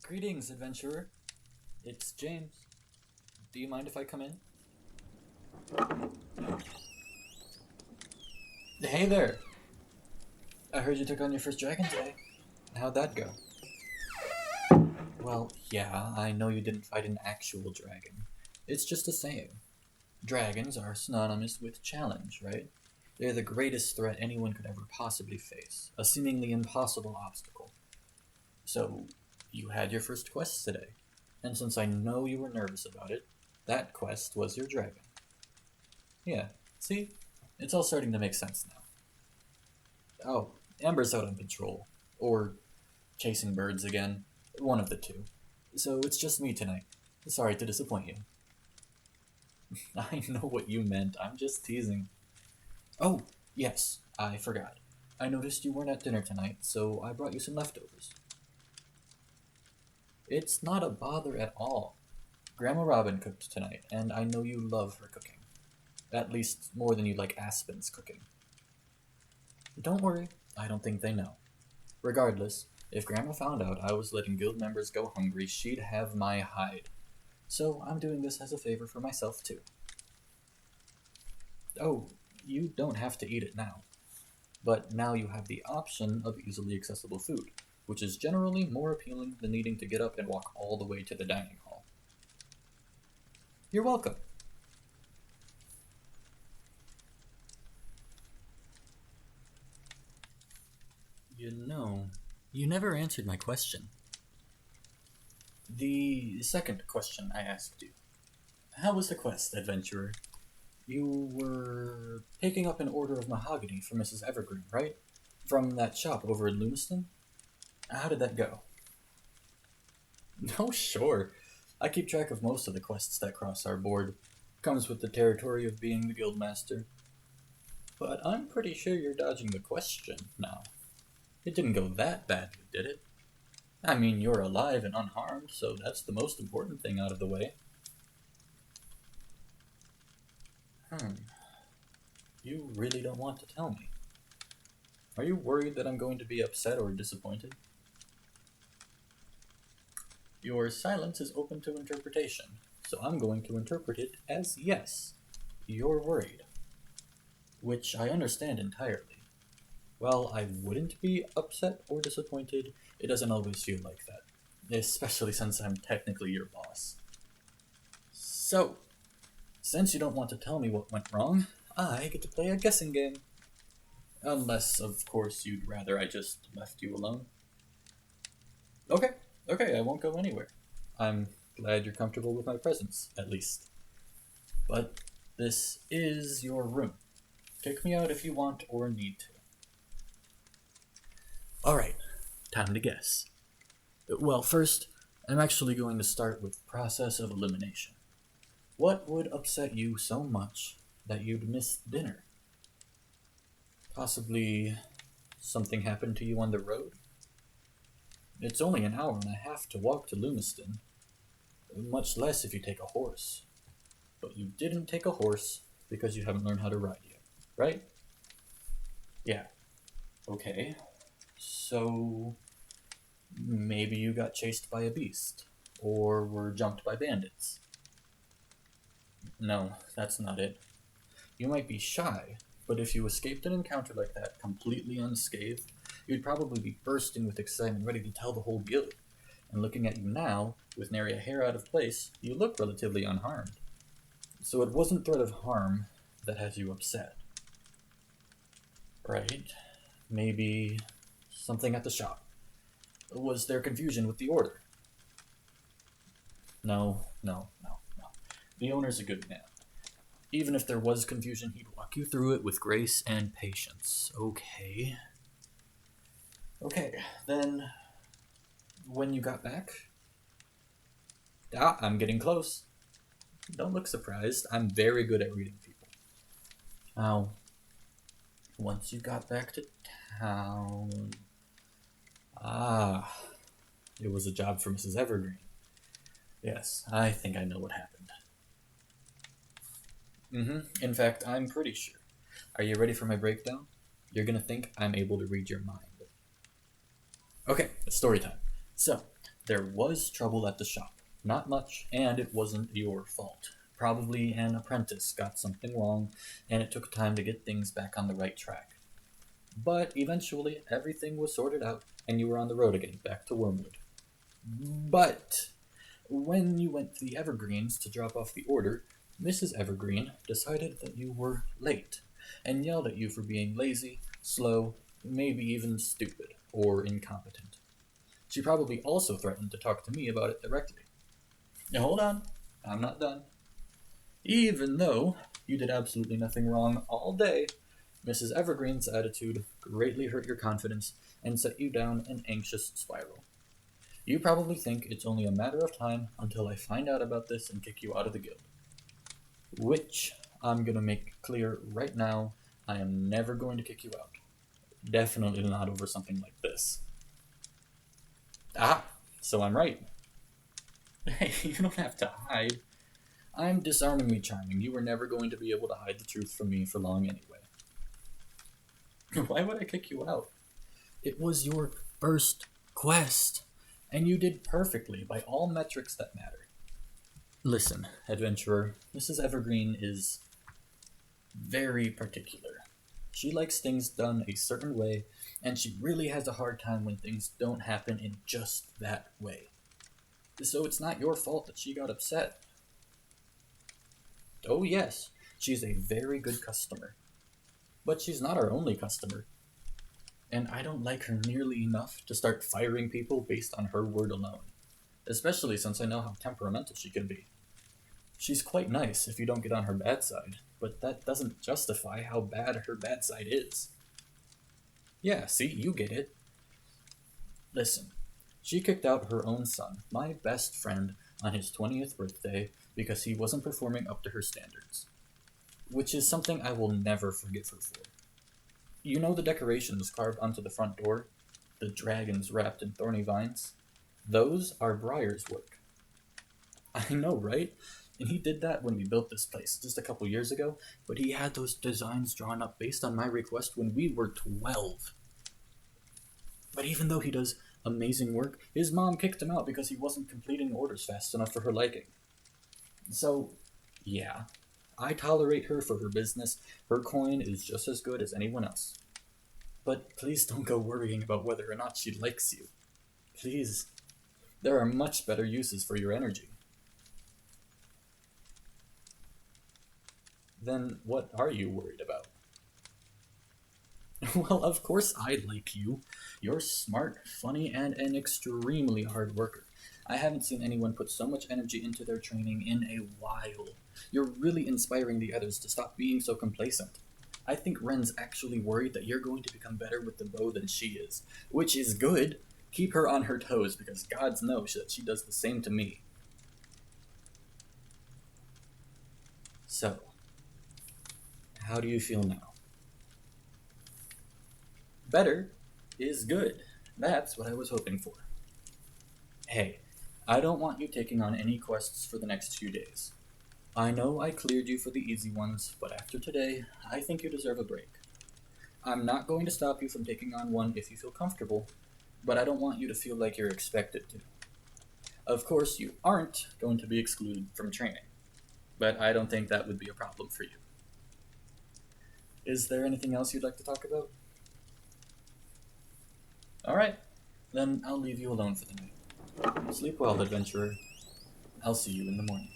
Greetings, adventurer. It's James. Do you mind if I come in? Hey there. I heard you took on your first dragon today. How'd that go? Well, yeah, I know you didn't fight an actual dragon. It's just a saying. Dragons are synonymous with challenge, right? They're the greatest threat anyone could ever possibly face, a seemingly impossible obstacle. So, you had your first quest today, and since I know you were nervous about it, that quest was your dragon. Yeah, see? It's all starting to make sense now. Oh, Amber's out on patrol. Or chasing birds again. One of the two. So it's just me tonight. Sorry to disappoint you. I know what you meant. I'm just teasing. Oh, yes, I forgot. I noticed you weren't at dinner tonight, so I brought you some leftovers. It's not a bother at all. Grandma Robin cooked tonight, and I know you love her cooking. At least more than you like Aspen's cooking. Don't worry, I don't think they know. Regardless, if Grandma found out I was letting guild members go hungry, she'd have my hide. So I'm doing this as a favor for myself too. Oh, you don't have to eat it now. But now you have the option of easily accessible food, which is generally more appealing than needing to get up and walk all the way to the dining hall. You're welcome. You know, you never answered my question. The second question I asked you. How was the quest, adventurer? You were picking up an order of mahogany for Mrs. Evergreen, right? From that shop over in Lumiston? How did that go? Oh, sure. I keep track of most of the quests that cross our board. Comes with the territory of being the guildmaster. But I'm pretty sure you're dodging the question now. It didn't go that badly, did it? I mean, you're alive and unharmed, so that's the most important thing out of the way. You really don't want to tell me. Are you worried that I'm going to be upset or disappointed? Your silence is open to interpretation, so I'm going to interpret it as yes, you're worried. Which I understand entirely. While I wouldn't be upset or disappointed, it doesn't always feel like that, especially since I'm technically your boss. So, since you don't want to tell me what went wrong, I get to play a guessing game. Unless, of course, you'd rather I just left you alone. Okay, I won't go anywhere. I'm glad you're comfortable with my presence, at least. But this is your room. Kick me out if you want or need to. Alright, time to guess. Well, first, I'm actually going to start with process of elimination. What would upset you so much that you'd miss dinner? Possibly something happened to you on the road? It's only an hour and a half to walk to Lumiston, much less if you take a horse. But you didn't take a horse because you haven't learned how to ride yet, right? Yeah. Okay. So maybe you got chased by a beast, or were jumped by bandits. No, that's not it. You might be shy, but if you escaped an encounter like that completely unscathed, you'd probably be bursting with excitement, ready to tell the whole guild. And looking at you now, with nary a hair out of place, you look relatively unharmed. So it wasn't threat of harm that has you upset. Right? Maybe something at the shop. Was there confusion with the order? No. The owner's a good man. Even if there was confusion, he'd walk you through it with grace and patience. Okay, then when you got back? I'm getting close. Don't look surprised. I'm very good at reading people. Now, once you got back to town... it was a job for Mrs. Evergreen. Yes, I think I know what happened. In fact, I'm pretty sure. Are you ready for my breakdown? You're gonna think I'm able to read your mind. Okay, it's story time. So, There was trouble at the shop. Not much, and it wasn't your fault. Probably an apprentice got something wrong, and it took time to get things back on the right track. But eventually, everything was sorted out, and you were on the road again, back to Wormwood. But when you went to the Evergreens to drop off the order, Mrs. Evergreen decided that you were late, and yelled at you for being lazy, slow, maybe even stupid, or incompetent. She probably also threatened to talk to me about it directly. Now hold on, I'm not done. Even though you did absolutely nothing wrong all day, Mrs. Evergreen's attitude greatly hurt your confidence and set you down an anxious spiral. You probably think it's only a matter of time until I find out about this and kick you out of the guild. Which I'm gonna make clear right now, I am never going to kick you out. Definitely not over something like this. Ah, so I'm right. Hey, you don't have to hide. I'm disarmingly charming. You were never going to be able to hide the truth from me for long anyway. Why would I kick you out? It was your first quest, and you did perfectly by all metrics that matter. Listen, adventurer, Mrs. Evergreen is very particular. She likes things done a certain way, and she really has a hard time when things don't happen in just that way. So it's not your fault that she got upset. Oh yes, she's a very good customer. But she's not our only customer. And I don't like her nearly enough to start firing people based on her word alone. Especially since I know how temperamental she can be. She's quite nice if you don't get on her bad side, but that doesn't justify how bad her bad side is. Yeah, see, you get it. Listen, she kicked out her own son, my best friend, on his 20th birthday because he wasn't performing up to her standards. Which is something I will never forgive her for. You know the decorations carved onto the front door? The dragons wrapped in thorny vines? Those are Briar's work. I know, right? And he did that when we built this place just a couple years ago, but he had those designs drawn up based on my request when we were 12. But even though he does amazing work, his mom kicked him out because he wasn't completing orders fast enough for her liking. So, yeah, I tolerate her for her business. Her coin is just as good as anyone else. But please don't go worrying about whether or not she likes you. Please. There are much better uses for your energy. Then what are you worried about? Well, of course I like you. You're smart, funny, and an extremely hard worker. I haven't seen anyone put so much energy into their training in a while. You're really inspiring the others to stop being so complacent. I think Ren's actually worried that you're going to become better with the bow than she is, which is good. Keep her on her toes, because God knows that she does the same to me. So, how do you feel now? Better is good. That's what I was hoping for. Hey, I don't want you taking on any quests for the next few days. I know I cleared you for the easy ones, but after today, I think you deserve a break. I'm not going to stop you from taking on one if you feel comfortable, but I don't want you to feel like you're expected to. Of course, you aren't going to be excluded from training, but I don't think that would be a problem for you. Is there anything else you'd like to talk about? Alright, then I'll leave you alone for the night. Sleep well, adventurer. I'll see you in the morning.